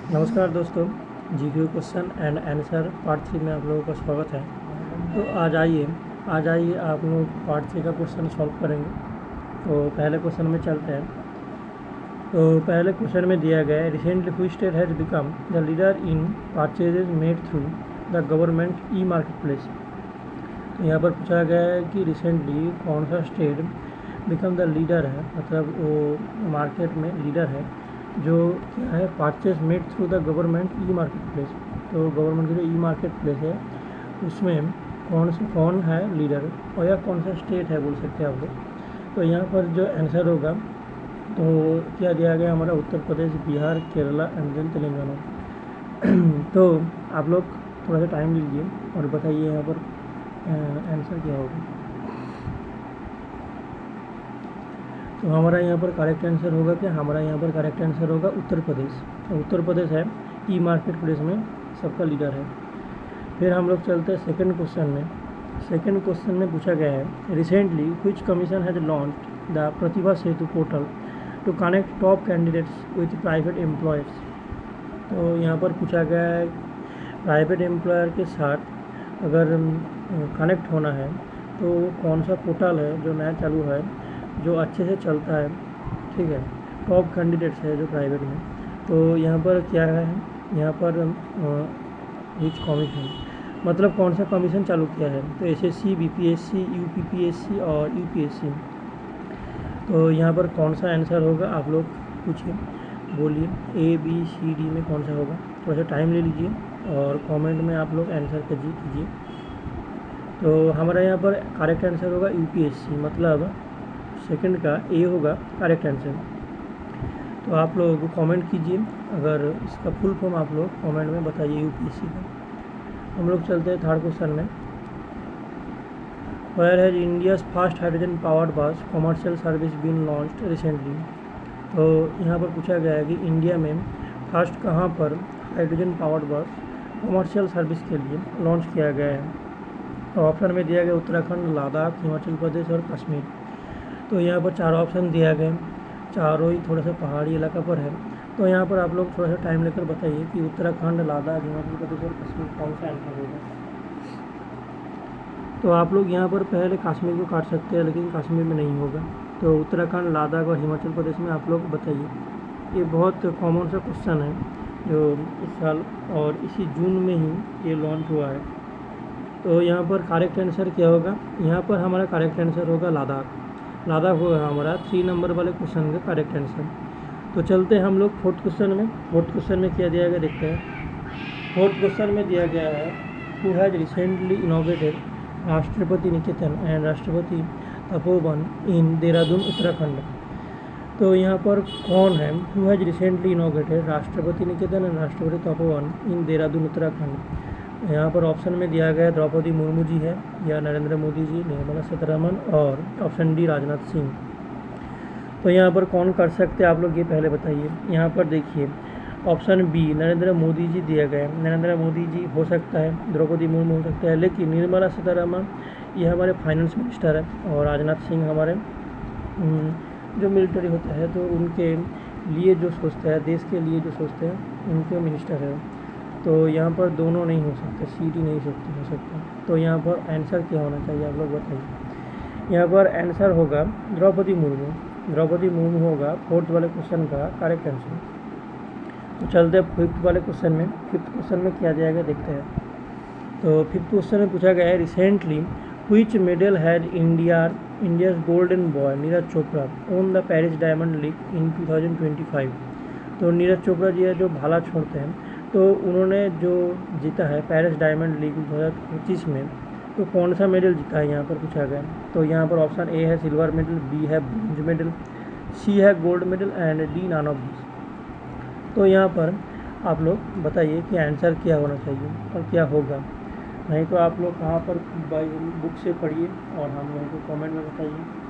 नमस्कार दोस्तों, GK question and answer part 3 में आप लोगों का स्वागत है। तो आज आइए आप लोग पार्ट 3 का क्वेश्चन सॉल्व करेंगे। तो पहले क्वेश्चन में चलते हैं। तो पहले क्वेश्चन में दिया गया है, recently which state has become the leader in purchases made through the government e market place. तो यहाँ पर पूछा गया है कि रिसेंटली कौन सा स्टेट बिकम द लीडर है, मतलब वो मार्केट में लीडर है, जो क्या है, purchase made through the government e market place. तो गवर्नमेंट की जो ई मार्केट प्लेस है उसमें कौन है लीडर, और या कौन सा स्टेट है बोल सकते हैं आप लोग। तो यहाँ पर जो आंसर होगा तो क्या दिया गया हमारा, उत्तर प्रदेश, बिहार, केरला एंड देन तेलंगाना। तो आप लोग थोड़ा सा टाइम लीजिए और बताइए यहाँ पर आंसर क्या होगा। तो हमारा यहाँ पर करेक्ट आंसर होगा क्या, हमारा यहाँ पर करेक्ट आंसर होगा उत्तर प्रदेश। तो उत्तर प्रदेश है ई मार्केट प्लेस में सबका लीडर है। फिर हम लोग चलते हैं सेकंड क्वेश्चन में। सेकंड क्वेश्चन में पूछा गया है, recently which commission has launched the Pratibha Setu portal to connect top candidates with private employers. तो यहाँ पर पूछा गया है, प्राइवेट एम्प्लॉयर के साथ अगर कनेक्ट होना है तो कौन सा पोर्टल है जो नया चालू है, जो अच्छे से चलता है, ठीक है, टॉप कैंडिडेट्स है जो प्राइवेट में। तो यहाँ पर क्या है, यहाँ पर विच कमीशन मतलब कौन सा कमीशन चालू किया है, तो एसएससी, बीपीएससी, यूपीपीएससी और यूपीएससी। तो यहाँ पर कौन सा आंसर होगा आप लोग पूछिए, बोलिए ए बी सी डी में कौन सा होगा। थोड़ा सा टाइम ले लीजिए और कमेंट में आप लोग आंसर कीजिए। तो हमारा यहाँ पर करेक्ट आंसर होगा यूपीएससी, मतलब सेकंड का ए होगा करेक्ट आंसर। तो आप लोग कमेंट कीजिए, अगर इसका फुल फॉर्म आप लोग कमेंट में बताइए यूपीएससी का। हम लोग चलते हैं थर्ड क्वेश्चन में। Where has India's first hydrogen powered bus commercial service been launched recently. तो यहाँ पर पूछा गया है कि इंडिया में फर्स्ट कहाँ पर hydrogen powered bus commercial service के लिए लॉन्च किया गया है। तो ऑप्शन में दिया गया उत्तराखंड, लद्दाख, हिमाचल प्रदेश और कश्मीर। तो यहाँ पर 4 ऑप्शन दिया गया, चारों ही थोड़ा सा पहाड़ी इलाका पर है। तो यहाँ पर आप लोग थोड़ा सा टाइम लेकर बताइए कि उत्तराखंड, लद्दाख, हिमाचल प्रदेश और कश्मीर कौन सा आंसर होगा। तो आप लोग यहाँ पर पहले कश्मीर को काट सकते हैं, लेकिन कश्मीर में नहीं होगा। तो उत्तराखंड, लद्दाख और हिमाचल प्रदेश में आप लोग बताइए। ये बहुत कॉमन सा क्वेश्चन है जो इस साल और इसी जून में ही ये लॉन्च हुआ है। तो यहाँ पर करेक्ट आंसर क्या होगा, यहाँ पर हमारा करेक्ट आंसर होगा लद्दाख। लद्दाख होगा हमारा 3 नंबर वाले क्वेश्चन का करेक्ट आंसर। तो चलते हैं हम लोग फोर्थ क्वेश्चन में। फोर्थ क्वेश्चन में क्या दिया गया देखते हैं। फोर्थ क्वेश्चन में दिया गया है, हु हैज़ रिसेंटली इनॉग्रेटेड राष्ट्रपति निकेतन एंड राष्ट्रपति तपोवन इन देहरादून उत्तराखंड। तो यहाँ पर कौन है, हु हैज़ रिसेंटली इनॉग्रेटेड राष्ट्रपति निकेतन एंड राष्ट्रपति तपोवन इन देहरादून उत्तराखंड। यहाँ पर ऑप्शन में दिया गया द्रौपदी मुर्मू जी है, या नरेंद्र मोदी जी, निर्मला सीतारमण और ऑप्शन डी राजनाथ सिंह। तो यहाँ पर कौन कर सकते हैं आप लोग ये पहले बताइए। यहाँ पर देखिए ऑप्शन बी नरेंद्र मोदी जी दिया गया है, नरेंद्र मोदी जी हो सकता है, द्रौपदी मुर्मू हो सकता है, लेकिन निर्मला सीतारमण ये हमारे फाइनेंस मिनिस्टर है और राजनाथ सिंह हमारे जो मिलिट्री होता है, तो उनके लिए जो सोचते हैं, देश के लिए जो सोचते हैं, उनके मिनिस्टर है। तो यहाँ पर दोनों नहीं हो सकते, सीट ही नहीं हो सकता। तो यहाँ पर आंसर क्या होना चाहिए आप लोग बताइए। यहाँ पर आंसर होगा द्रौपदी मुर्मू। द्रौपदी मुर्मू होगा फोर्थ वाले क्वेश्चन का करेक्ट आंसर। तो चलते हैं फिफ्थ वाले क्वेश्चन में। फिफ्थ क्वेश्चन में क्या जाएगा देखते हैं। तो फिफ्थ क्वेश्चन में पूछा गया है, recently which medal had India's golden boy Neeraj Chopra on the Paris Diamond League in 2025। तो नीरज चोपड़ा जी है जो भाला छोड़ते हैं, तो उन्होंने जो जीता है पेरिस डायमंड लीग 2025 में, तो कौन सा मेडल जीता है यहाँ पर पूछा गया। तो यहाँ पर ऑप्शन ए है सिल्वर मेडल, बी है ब्रॉन्ज मेडल, सी है gold medal and D none of this. तो यहाँ पर आप लोग बताइए कि आंसर क्या होना चाहिए और क्या होगा। नहीं तो आप लोग कहाँ पर बुक से पढ़िए और हम लोगों को कमेंट में बताइए।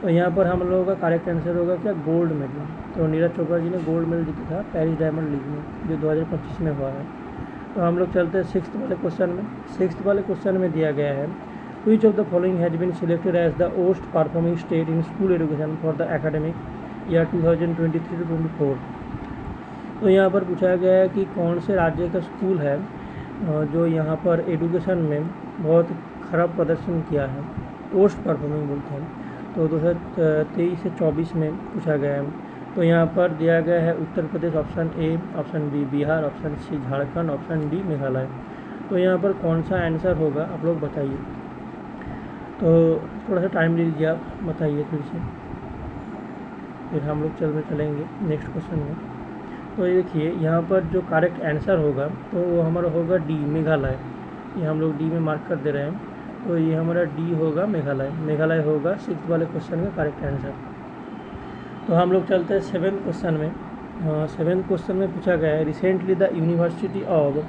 तो यहाँ पर हम लोगों का करेक्ट आंसर होगा क्या, गोल्ड मेडल। तो नीरज चोपड़ा जी ने गोल्ड मेडल जीता था पेरिस डायमंड लीग में जो 2025 में हुआ है। तो हम लोग चलते हैं सिक्स्थ वाले क्वेश्चन में। सिक्स्थ वाले क्वेश्चन में दिया गया है, which of the following has been selected as the worst performing state in school education for the academic year 2023-24। तो यहाँ पर पूछा गया है कि कौन से राज्य का स्कूल है जो यहाँ पर एडुकेशन में बहुत ख़राब प्रदर्शन किया है, पोस्ट परफॉर्मिंग बोलते हैं। तो 2023 से 24 में पूछा गया है। तो यहाँ पर दिया गया है Uttar Pradesh option A, option B Bihar, option C Jharkhand, option D Meghalaya. तो यहाँ पर कौन सा आंसर होगा आप लोग बताइए। तो थोड़ा सा टाइम ले लीजिए, आप बताइए फिर से, फिर हम लोग चलेंगे नेक्स्ट क्वेश्चन में। तो ये देखिए यहाँ पर जो करेक्ट आंसर होगा तो वो हमारा होगा डी मेघालय। ये हम लोग डी में मार्क कर दे रहे हैं। तो ये हमारा डी होगा मेघालय। मेघालय होगा 6th वाले क्वेश्चन का करेक्ट आंसर। तो हम लोग चलते हैं 7th क्वेश्चन में। 7th क्वेश्चन में पूछा गया है recently the university of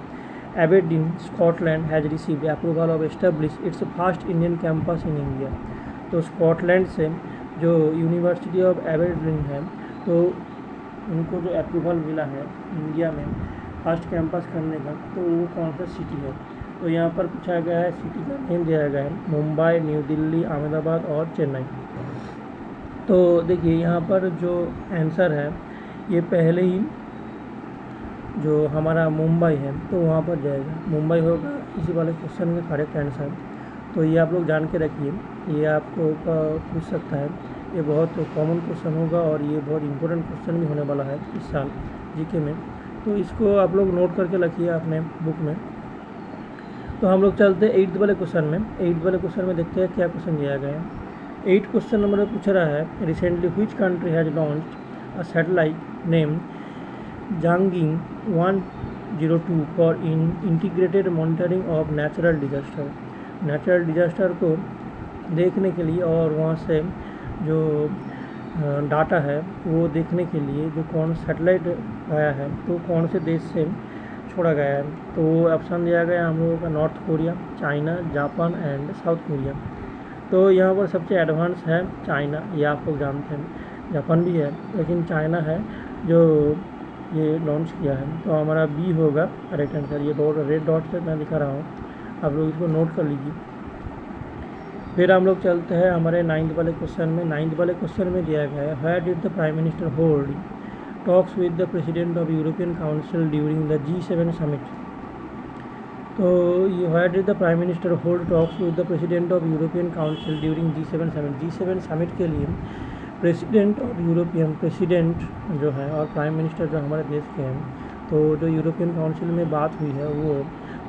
Aberdeen Scotland has received approval of establish it's first Indian campus in India. तो स्कॉटलैंड से जो यूनिवर्सिटी ऑफ एबरडीन है तो उनको जो अप्रूवल मिला है इंडिया में फर्स्ट कैंपस करने का, तो वो कौन सा सिटी है। तो यहाँ पर पूछा गया है, सिटी का नेम दिया गया है मुंबई, न्यू दिल्ली, अहमदाबाद और चेन्नई। तो देखिए यहाँ पर जो आंसर है ये पहले ही जो हमारा मुंबई है तो वहाँ पर जाएगा, मुंबई होगा इसी वाले क्वेश्चन में करेक्ट आंसर। तो ये आप लोग जान के रखिए, ये आपको पूछ सकता है, ये बहुत कॉमन क्वेश्चन होगा और ये बहुत इंपॉर्टेंट क्वेश्चन भी होने वाला है इस साल जीके में। तो इसको आप लोग नोट करके रखिए अपने बुक में। तो हम लोग चलते हैं 8th वाले क्वेश्चन में। 8th वाले क्वेश्चन में देखते हैं क्या क्वेश्चन दिया गया है। 8 क्वेश्चन नंबर में पूछ रहा है recently which country has launched a satellite name जांगिंग 102 for integrated monitoring of natural disaster. Natural disaster को देखने के लिए और वहाँ से जो डाटा है वो देखने के लिए जो कौन सैटेलाइट आया है तो कौन से देश से छोड़ा गया है। तो ऑप्शन दिया गया हम लोगों का north Korea, China, Japan and south Korea. तो यहाँ पर सबसे एडवांस है चाइना, ये आप लोग जानते हैं। जापान भी है लेकिन चाइना है जो ये लॉन्च किया है। तो हमारा बी होगा करेक्ट आंसर। ये रेड डॉट से मैं दिखा रहा हूँ, आप लोग इसको नोट कर लीजिए। फिर हम लोग चलते हैं हमारे 9th वाले क्वेश्चन में। 9th वाले क्वेश्चन में दिया गया है where did the prime minister hold talks with the president of European Council during the G7 summit. तो ये where did the prime minister hold talks with the president of European Council during G7 summit. G7 summit के लिए president of European, president जो है और prime minister जो हमारे देश के हैं, तो जो यूरोपियन काउंसिल में बात हुई है वो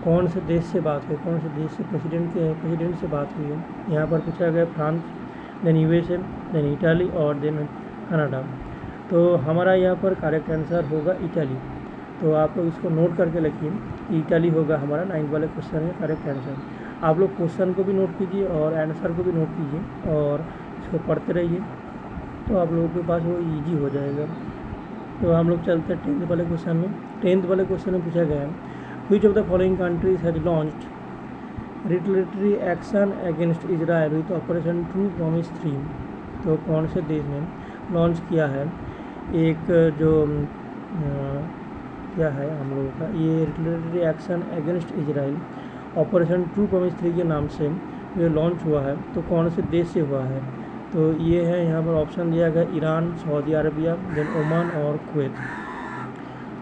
कौन से देश से बात हुई, कौन से देश से प्रेसिडेंट से बात हुई है। यहाँ पर पूछा गया France, then USA, then Italy और देन कनाडा। तो हमारा यहाँ पर करेक्ट आंसर होगा इटाली। तो आप लोग इसको नोट करके रखिए, इटाली होगा हमारा 9th वाले क्वेश्चन में करेक्ट आंसर। आप लोग क्वेश्चन को भी नोट कीजिए और आंसर को भी नोट कीजिए और इसको पढ़ते रहिए, तो आप लोगों के पास वो ईजी हो जाएगा। तो हम लोग चलते हैं 10th वाले क्वेश्चन में। 10th वाले क्वेश्चन में पूछा गया है which of the following countries has launched retaliatory action against Israel with operation true promise 3। तो कौन से देश ने लॉन्च किया है एक जो क्या है हम लोगों का ये retaliatory action against Israel operation true promise 3 के नाम से ये लॉन्च हुआ है, तो कौन से देश से हुआ है। तो ये है यहाँ पर ऑप्शन दिया गया Iran, Saudi Arabia, then Oman और कुवैत।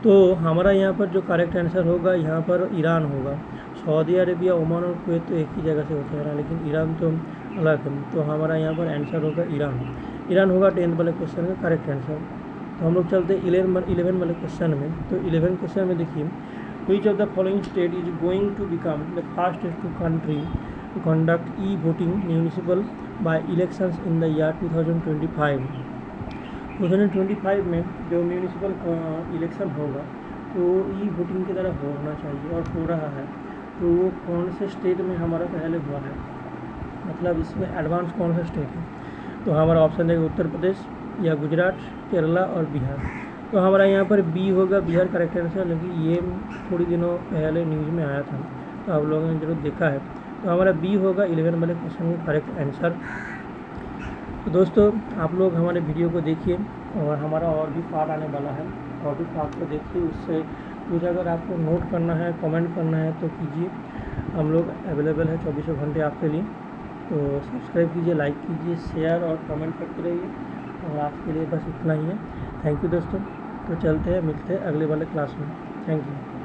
तो हमारा यहाँ पर जो करेक्ट आंसर होगा यहाँ पर ईरान होगा। सऊदी अरबिया, ओमान और कुवैत तो एक ही जगह से होते हैं, लेकिन ईरान तो अलग है। तो हमारा यहाँ पर आंसर होगा ईरान। ईरान होगा 10th वाले क्वेश्चन का करेक्ट आंसर। तो हम लोग चलते हैं 11 वाले क्वेश्चन में। तो 11 क्वेश्चन में देखिए which of the following state is going to become the first country to conduct e voting municipal by elections in the year 2025। 2025 में जो म्यूनिसिपल इलेक्शन होगा तो ई-वोटिंग की तरह होना चाहिए और हो रहा है। तो वो कौन से स्टेट में हमारा पहले हुआ है, मतलब इसमें एडवांस कौन सा स्टेट है। तो हमारा ऑप्शन है उत्तर प्रदेश या गुजरात, केरला और बिहार। तो हमारा यहाँ पर बी होगा बिहार करेक्ट आंसर, लेकिन ये थोड़ी दिनों पहले न्यूज़ में आया था तो आप लोगों ने जरूर देखा है। तो हमारा बी होगा 11 वाले क्वेश्चन का करेक्ट आंसर। तो दोस्तों आप लोग हमारे वीडियो को देखिए और हमारा और भी पार्ट आने वाला है, और भी पार्ट को देखिए। उससे कुछ अगर आपको नोट करना है, कमेंट करना है तो कीजिए, हम लोग अवेलेबल है 24 घंटे आपके लिए। तो सब्सक्राइब कीजिए, लाइक कीजिए, शेयर और कमेंट करते रहिए। और आज के लिए बस इतना ही है। थैंक यू दोस्तों। तो चलते हैं, मिलते हैं अगले वाले क्लास में। Thank you.